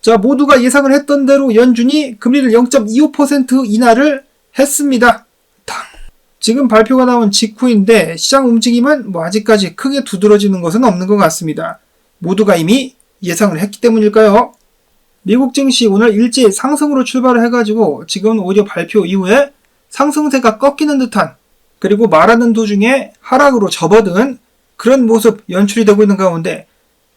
자, 모두가 예상을 했던 대로 연준이 금리를 0.25% 인하를 했습니다. 지금 발표가 나온 직후인데 시장 움직임은 아직까지 크게 두드러지는 것은 없는 것 같습니다. 모두가 이미 예상을 했기 때문일까요? 미국 증시 오늘 일제히 상승으로 출발을 해가지고 지금 오히려 발표 이후에 상승세가 꺾이는 듯한, 그리고 말하는 도중에 하락으로 접어든 그런 모습 연출이 되고 있는 가운데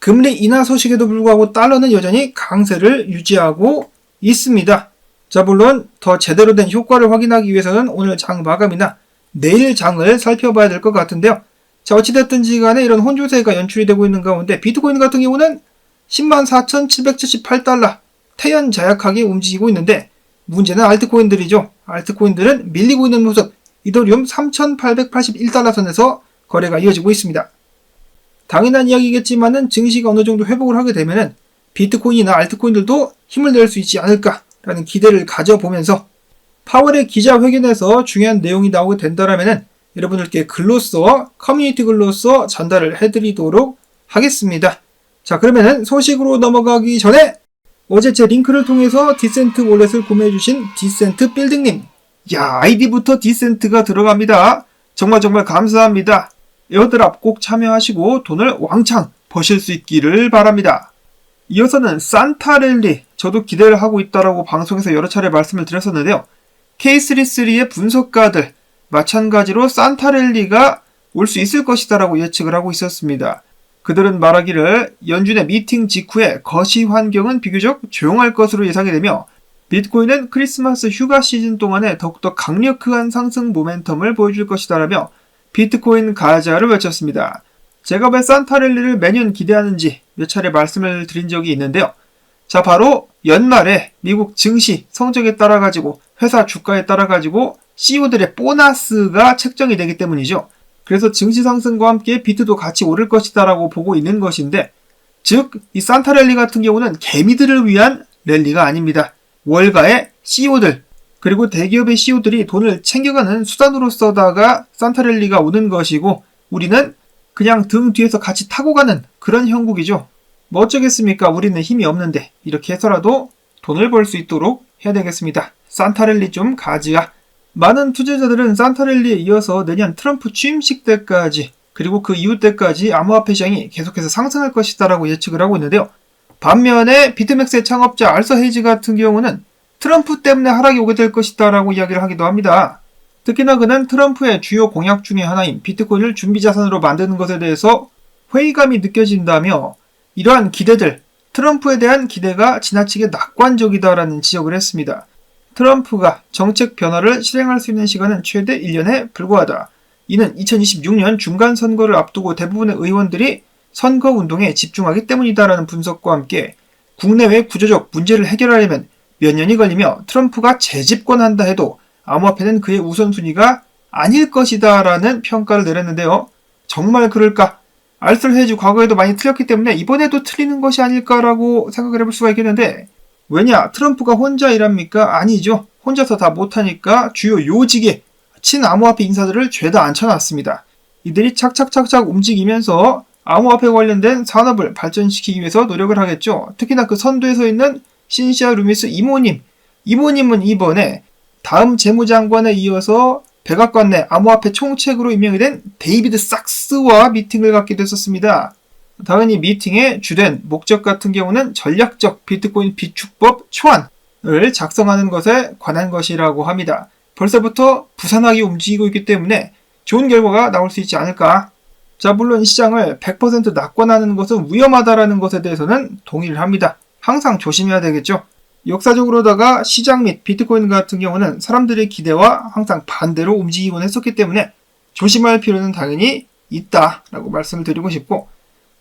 금리 인하 소식에도 불구하고 달러는 여전히 강세를 유지하고 있습니다. 자, 물론 더 제대로 된 효과를 확인하기 위해서는 오늘 장 마감이나 내일 장을 살펴봐야 될 것 같은데요. 자, 어찌됐든지 간에 이런 혼조세가 연출이 되고 있는 가운데 비트코인 같은 경우는 104,778달러 태연자약하게 움직이고 있는데, 문제는 알트코인들이죠. 알트코인들은 밀리고 있는 모습, 이더리움 3,881달러 선에서 거래가 이어지고 있습니다. 당연한 이야기겠지만은 증시가 어느 정도 회복을 하게 되면은 비트코인이나 알트코인들도 힘을 낼 수 있지 않을까라는 기대를 가져보면서 파월의 기자회견에서 중요한 내용이 나오게 된다라면은 여러분들께 글로써, 커뮤니티 글로써 전달을 해드리도록 하겠습니다. 자, 그러면은 소식으로 넘어가기 전에 어제 제 링크를 통해서 디센트 월렛을 구매해주신 디센트 빌딩님, 야, 아이디부터 디센트가 들어갑니다. 정말 감사합니다. 에어드랍 꼭 참여하시고 돈을 왕창 버실 수 있기를 바랍니다. 이어서는 산타랠리, 저도 기대를 하고 있다라고 방송에서 여러 차례 말씀을 드렸었는데요. K33의 분석가들 마찬가지로 산타랠리가 올 수 있을 것이다라고 예측을 하고 있었습니다. 그들은 말하기를 연준의 미팅 직후에 거시 환경은 비교적 조용할 것으로 예상이 되며 비트코인은 크리스마스 휴가 시즌 동안에 더욱더 강력한 상승 모멘텀을 보여줄 것이다라며 비트코인 가자를 외쳤습니다. 제가 왜 산타랠리를 매년 기대하는지 몇 차례 말씀을 드린 적이 있는데요. 자, 바로 연말에 미국 증시 성적에 따라가지고 회사 주가에 따라가지고 CEO들의 보너스가 책정이 되기 때문이죠. 그래서 증시 상승과 함께 비트도 같이 오를 것이다 라고 보고 있는 것인데, 즉 이 산타랠리 같은 경우는 개미들을 위한 랠리가 아닙니다. 월가의 CEO들, 그리고 대기업의 CEO들이 돈을 챙겨가는 수단으로서다가 산타랠리가 오는 것이고, 우리는 그냥 등 뒤에서 같이 타고 가는 그런 형국이죠. 뭐 어쩌겠습니까? 우리는 힘이 없는데 이렇게 해서라도 돈을 벌 수 있도록 해야 되겠습니다. 산타랠리 좀 가지야. 많은 투자자들은 산타랠리에 이어서 내년 트럼프 취임식 때까지, 그리고 그 이후 때까지 암호화폐 시장이 계속해서 상승할 것이다 라고 예측을 하고 있는데요. 반면에 비트맥스의 창업자 알서 헤이즈 같은 경우는 트럼프 때문에 하락이 오게 될 것이다 라고 이야기를 하기도 합니다. 특히나 그는 트럼프의 주요 공약 중의 하나인 비트코인을 준비자산으로 만드는 것에 대해서 회의감이 느껴진다며, 이러한 기대들, 트럼프에 대한 기대가 지나치게 낙관적이다라는 지적을 했습니다. 트럼프가 정책 변화를 실행할 수 있는 시간은 최대 1년에 불과하다. 이는 2026년 중간선거를 앞두고 대부분의 의원들이 선거운동에 집중하기 때문이다라는 분석과 함께 국내외 구조적 문제를 해결하려면 몇 년이 걸리며 트럼프가 재집권한다 해도 암호화폐는 그의 우선순위가 아닐 것이다 라는 평가를 내렸는데요. 정말 그럴까? 알서 헤이즈 과거에도 많이 틀렸기 때문에 이번에도 틀리는 것이 아닐까라고 생각을 해볼 수가 있겠는데, 왜냐? 트럼프가 혼자 일합니까? 아니죠. 혼자서 다 못하니까 주요 요직의 친암호화폐 인사들을 죄다 앉혀놨습니다. 이들이 착착착착 움직이면서 암호화폐 관련된 산업을 발전시키기 위해서 노력을 하겠죠. 특히나 그 선두에 서 있는 신시아 루미스 이모님은 이번에 다음 재무장관에 이어서 백악관 내 암호화폐 총책으로 임명이 된 데이비드 sak스와 미팅을 갖게 됐었습니다. 당연히 미팅의 주된 목적 같은 경우는 전략적 비트코인 비축법 초안을 작성하는 것에 관한 것이라고 합니다. 벌써부터 부산하게 움직이고 있기 때문에 좋은 결과가 나올 수 있지 않을까. 자, 물론 시장을 100% 낙관하는 것은 위험하다라는 것에 대해서는 동의를 합니다. 항상 조심해야 되겠죠. 역사적으로다가 시장 및 비트코인 같은 경우는 사람들의 기대와 항상 반대로 움직이곤 했었기 때문에 조심할 필요는 당연히 있다라고 말씀을 드리고 싶고,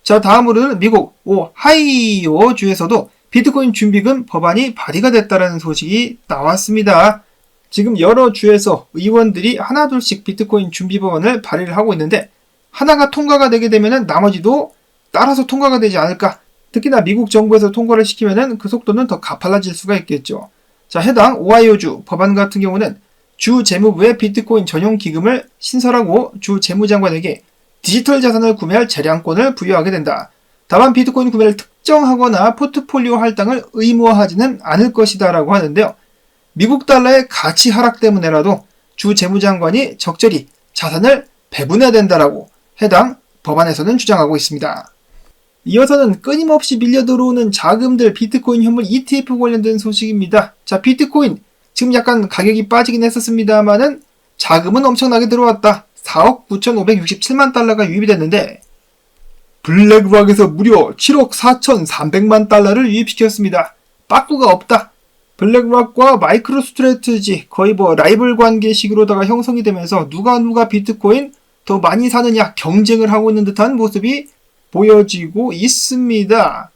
자, 다음으로는 미국 오하이오 주에서도 비트코인 준비금 법안이 발의가 됐다는 소식이 나왔습니다. 지금 여러 주에서 의원들이 하나둘씩 비트코인 준비 법안을 발의를 하고 있는데, 하나가 통과가 되게 되면 나머지도 따라서 통과가 되지 않을까. 특히나 미국 정부에서 통과를 시키면 그 속도는 더 가팔라질 수가 있겠죠. 자, 해당 오하이오주 법안 같은 경우는 주 재무부에 비트코인 전용 기금을 신설하고 주 재무장관에게 디지털 자산을 구매할 재량권을 부여하게 된다. 다만 비트코인 구매를 확정하거나 포트폴리오 할당을 의무화하지는 않을 것이다라고 하는데요. 미국 달러의 가치 하락 때문에라도 주 재무장관이 적절히 자산을 배분해야 된다라고 해당 법안에서는 주장하고 있습니다. 이어서는 끊임없이 밀려 들어오는 자금들 비트코인 현물 ETF 관련된 소식입니다. 자, 비트코인 지금 약간 가격이 빠지긴 했었습니다만은 자금은 엄청나게 들어왔다. 4억 9,567만 달러가 유입이 됐는데 블랙락에서 무려 7억 4,300만 달러를 유입시켰습니다. 빠꾸가 없다. 블랙락과 마이크로 스트래티지 거의 라이벌 관계식으로다가 형성이 되면서 누가 비트코인 더 많이 사느냐 경쟁을 하고 있는 듯한 모습이 보여지고 있습니다.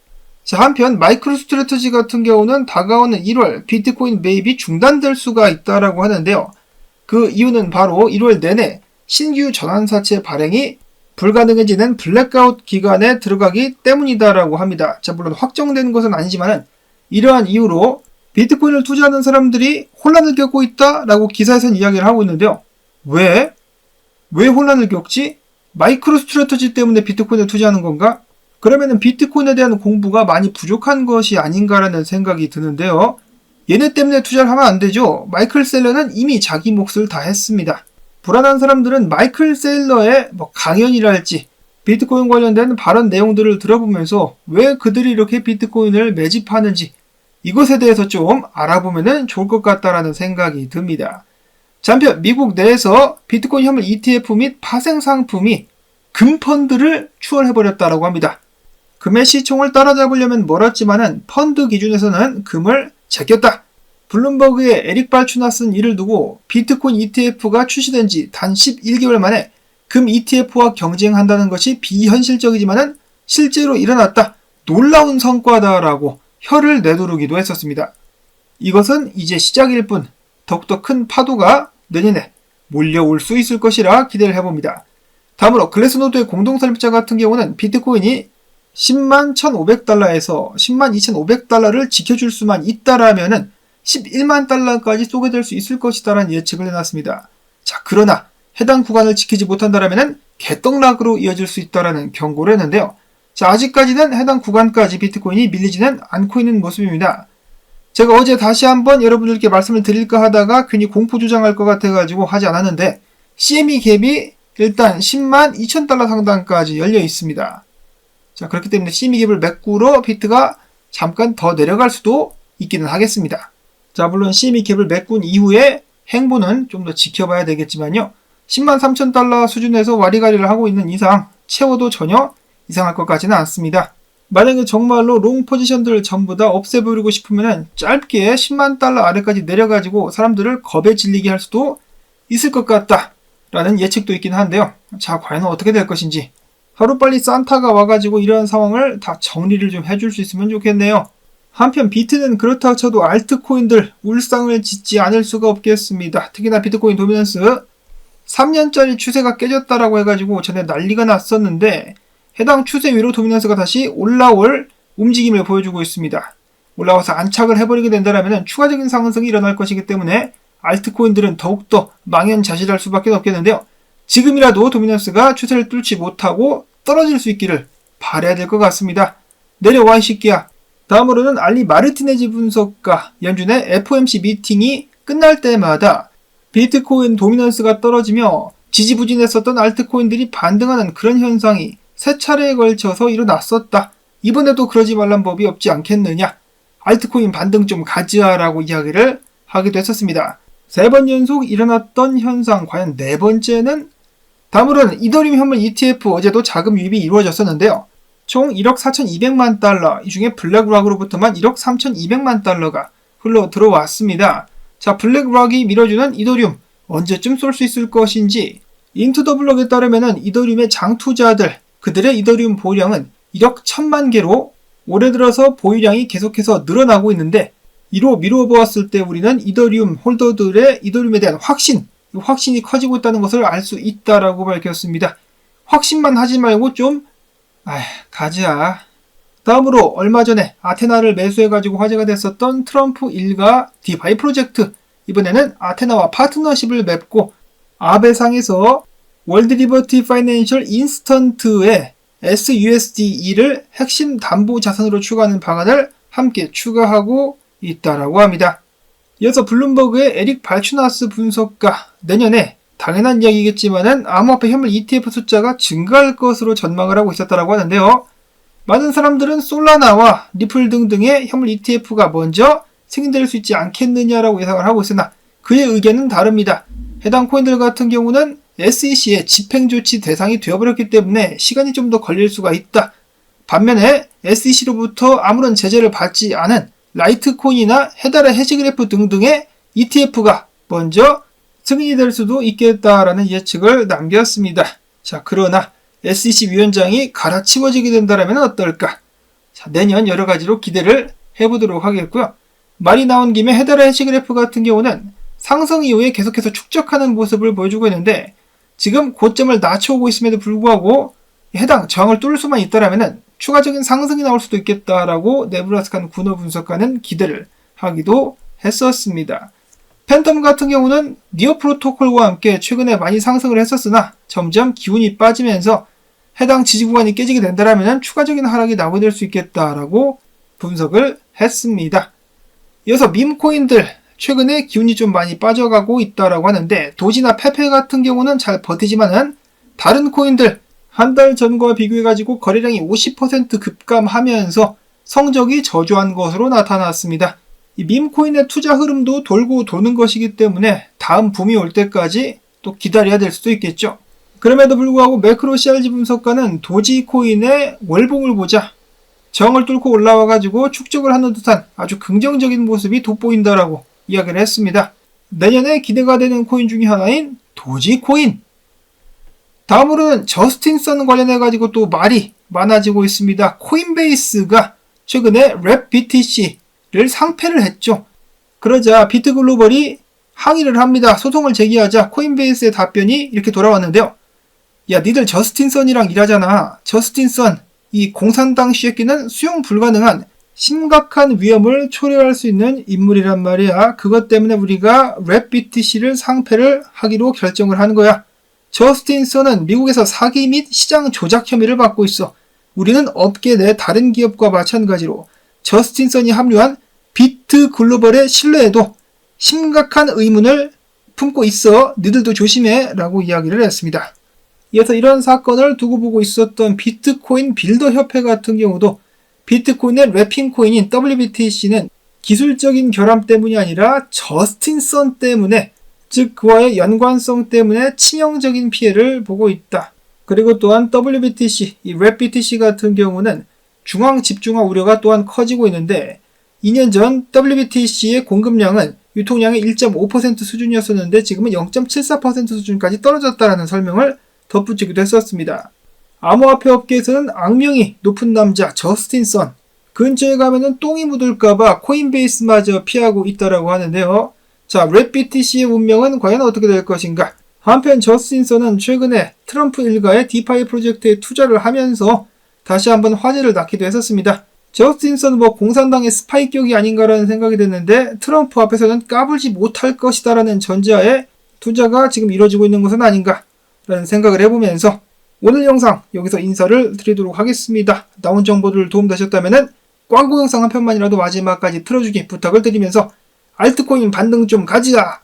자, 한편 마이크로 스트래티지 같은 경우는 다가오는 1월 비트코인 매입이 중단될 수가 있다라고 하는데요. 그 이유는 바로 1월 내내 신규 전환사채 발행이 불가능해지는 블랙아웃 기간에 들어가기 때문이다라고 합니다. 자, 물론 확정된 것은 아니지만 이러한 이유로 비트코인을 투자하는 사람들이 혼란을 겪고 있다라고 기사에서는 이야기를 하고 있는데요. 왜 혼란을 겪지? 마이크로 스트래티지 때문에 비트코인을 투자하는 건가? 그러면은 비트코인에 대한 공부가 많이 부족한 것이 아닌가라는 생각이 드는데요. 얘네 때문에 투자를 하면 안 되죠. 마이클 셀러는 이미 자기 몫을 다 했습니다. 불안한 사람들은 마이클 셀러의 강연이랄지 비트코인 관련된 발언 내용들을 들어보면서 왜 그들이 이렇게 비트코인을 매집하는지 이것에 대해서 좀 알아보면 좋을 것 같다라는 생각이 듭니다. 한편 미국 내에서 비트코인 현물 ETF 및 파생 상품이 금펀드를 추월해버렸다고 합니다. 금의 시총을 따라잡으려면 멀었지만은 펀드 기준에서는 금을 제꼈다. 블룸버그의 에릭 발추나 쓴 일을 두고 비트코인 ETF가 출시된 지 단 11개월 만에 금 ETF와 경쟁한다는 것이 비현실적이지만은 실제로 일어났다. 놀라운 성과다라고 혀를 내두르기도 했었습니다. 이것은 이제 시작일 뿐 더욱더 큰 파도가 내년에 몰려올 수 있을 것이라 기대를 해봅니다. 다음으로 글래스노드의 공동설립자 같은 경우는 비트코인이 10만 1,500달러에서 10만 2,500달러를 지켜줄 수만 있다라면은 11만 달러까지 쏘게 될 수 있을 것이다라는 예측을 해놨습니다. 자, 그러나 해당 구간을 지키지 못한다라면은 개떡락으로 이어질 수 있다라는 경고를 했는데요. 자, 아직까지는 해당 구간까지 비트코인이 밀리지는 않고 있는 모습입니다. 제가 어제 다시 한번 여러분들께 말씀을 드릴까 하다가 괜히 공포 주장할 것 같아가지고 하지 않았는데 CME 갭이 일단 10만 2,000달러 상단까지 열려 있습니다. 자, 그렇기 때문에 CME 갭을 메꾸러 비트가 잠깐 더 내려갈 수도 있기는 하겠습니다. 자, 물론 CME 갭을 메꾼 이후에 행보는 좀 더 지켜봐야 되겠지만요. 10만 3,000달러 수준에서 와리가리를 하고 있는 이상 채워도 전혀 이상할 것 같지는 않습니다. 만약에 정말로 롱 포지션들을 전부 다 없애버리고 싶으면 짧게 10만 달러 아래까지 내려가지고 사람들을 겁에 질리게 할 수도 있을 것 같다라는 예측도 있긴 한데요. 자, 과연 어떻게 될 것인지 하루빨리 산타가 와가지고 이러한 상황을 다 정리를 좀 해줄 수 있으면 좋겠네요. 한편 비트는 그렇다 쳐도 알트코인들 울상을 짓지 않을 수가 없겠습니다. 특히나 비트코인 도미넌스 3년짜리 추세가 깨졌다라고 해가지고 전에 난리가 났었는데 해당 추세 위로 도미넌스가 다시 올라올 움직임을 보여주고 있습니다. 올라와서 안착을 해버리게 된다면 추가적인 상승이 일어날 것이기 때문에 알트코인들은 더욱더 망연자실할 수밖에 없겠는데요. 지금이라도 도미넌스가 추세를 뚫지 못하고 떨어질 수 있기를 바라야 될 것 같습니다. 내려와 이 새끼야. 다음으로는 알리 마르티네즈 분석가 연준의 FOMC 미팅이 끝날 때마다 비트코인 도미넌스가 떨어지며 지지부진했었던 알트코인들이 반등하는 그런 현상이 세 차례에 걸쳐서 일어났었다. 이번에도 그러지 말란 법이 없지 않겠느냐. 알트코인 반등 좀 가지라고 이야기를 하기도 했었습니다. 3번 연속 일어났던 현상 과연 4번째는? 다음으로는 이더리움 현물 ETF 어제도 자금 유입이 이루어졌었는데요. 총 1억 4,200만 달러, 이 중에 블랙락으로부터만 1억 3,200만 달러가 흘러 들어왔습니다. 자, 블랙락이 밀어주는 이더리움 언제쯤 쏠 수 있을 것인지 인투 더 블럭에 따르면 이더리움의 장투자들 그들의 이더리움 보유량은 1억 1,000만 개로 올해 들어서 보유량이 계속해서 늘어나고 있는데 이로 미루어 보았을 때 우리는 이더리움 홀더들의 이더리움에 대한 확신이 커지고 있다는 것을 알 수 있다라고 밝혔습니다. 확신만 하지 말고 좀 가자. 다음으로 얼마 전에 아테나를 매수해가지고 화제가 됐었던 트럼프 일가 디파이 프로젝트 이번에는 아테나와 파트너십을 맺고 아베상에서 월드 리버티 파이낸셜 인스턴트에 SUSD2를 핵심 담보 자산으로 추가하는 방안을 함께 추가하고 있다라고 합니다. 이어서 블룸버그의 에릭 발추나스 분석가, 내년에 당연한 이야기겠지만은 암호화폐 현물 ETF 숫자가 증가할 것으로 전망을 하고 있었다라고 하는데요. 많은 사람들은 솔라나와 리플 등등의 현물 ETF가 먼저 승인될 수 있지 않겠느냐라고 예상을 하고 있으나 그의 의견은 다릅니다. 해당 코인들 같은 경우는 SEC의 집행조치 대상이 되어버렸기 때문에 시간이 좀 더 걸릴 수가 있다. 반면에 SEC로부터 아무런 제재를 받지 않은 라이트코인이나 헤다라 해시그래프 등등의 ETF가 먼저 승인이 될 수도 있겠다라는 예측을 남겼습니다. 자, 그러나 SEC 위원장이 갈아치워지게 된다면 어떨까? 자, 내년 여러 가지로 기대를 해보도록 하겠고요. 말이 나온 김에 헤다라 해시그래프 같은 경우는 상승 이후에 계속해서 축적하는 모습을 보여주고 있는데 지금 고점을 낮춰오고 있음에도 불구하고 해당 저항을 뚫을 수만 있다면 추가적인 상승이 나올 수도 있겠다라고 네브라스칸 구너 분석가는 기대를 하기도 했었습니다. 팬텀 같은 경우는 니어 프로토콜과 함께 최근에 많이 상승을 했었으나 점점 기운이 빠지면서 해당 지지 구간이 깨지게 된다면 추가적인 하락이 나오게 될 수 있겠다라고 분석을 했습니다. 이어서 밈코인들 최근에 기운이 좀 많이 빠져가고 있다라고 하는데 도지나 페페 같은 경우는 잘 버티지만은 다른 코인들 한 달 전과 비교해가지고 거래량이 50% 급감하면서 성적이 저조한 것으로 나타났습니다. 이 밈코인의 투자 흐름도 돌고 도는 것이기 때문에 다음 붐이 올 때까지 또 기다려야 될 수도 있겠죠. 그럼에도 불구하고 매크로 CRG 분석가는 도지코인의 월봉을 보자 저항을 뚫고 올라와가지고 축적을 하는 듯한 아주 긍정적인 모습이 돋보인다라고 이야기를 했습니다. 내년에 기대가 되는 코인 중에 하나인 도지코인. 다음으로는 저스틴선 관련해가지고 또 말이 많아지고 있습니다. 코인베이스가 최근에 랩BTC를 상패를 했죠. 그러자 비트글로벌이 항의를 합니다. 소송을 제기하자 코인베이스의 답변이 이렇게 돌아왔는데요. 야, 니들 저스틴선이랑 일하잖아. 저스틴선, 이 공산당 쥐새끼는 수용 불가능한 심각한 위험을 초래할 수 있는 인물이란 말이야. 그것 때문에 우리가 랩BTC를 상패를 하기로 결정을 하는 거야. 저스틴선은 미국에서 사기 및 시장 조작 혐의를 받고 있어. 우리는 업계 내 다른 기업과 마찬가지로 저스틴선이 합류한 비트글로벌의 신뢰에도 심각한 의문을 품고 있어. 니들도 조심해 라고 이야기를 했습니다. 이어서 이런 사건을 두고 보고 있었던 비트코인 빌더 협회 같은 경우도 비트코인의 랩핑 코인인 WBTC는 기술적인 결함 때문이 아니라 저스틴선 때문에, 즉 그와의 연관성 때문에 치명적인 피해를 보고 있다. 그리고 또한 WBTC, 이 랩BTC 같은 경우는 중앙 집중화 우려가 또한 커지고 있는데 2년 전 WBTC의 공급량은 유통량의 1.5% 수준이었었는데 지금은 0.74% 수준까지 떨어졌다라는 설명을 덧붙이기도 했었습니다. 암호화폐 업계에서는 악명이 높은 남자 저스틴선, 근처에 가면은 똥이 묻을까봐 코인베이스마저 피하고 있다라고 하는데요. 자, 랩BTC의 운명은 과연 어떻게 될 것인가? 한편 저스틴선은 최근에 트럼프 일가의 디파이 프로젝트에 투자를 하면서 다시 한번 화제를 낳기도 했었습니다. 저스틴선은 공산당의 스파이격이 아닌가라는 생각이 됐는데 트럼프 앞에서는 까불지 못할 것이다라는 전제하에 투자가 지금 이루어지고 있는 것은 아닌가라는 생각을 해보면서 오늘 영상 여기서 인사를 드리도록 하겠습니다. 나온 정보들 도움되셨다면 광고 영상 한 편만이라도 마지막까지 틀어주기 부탁을 드리면서 알트코인 반등 좀 가지자!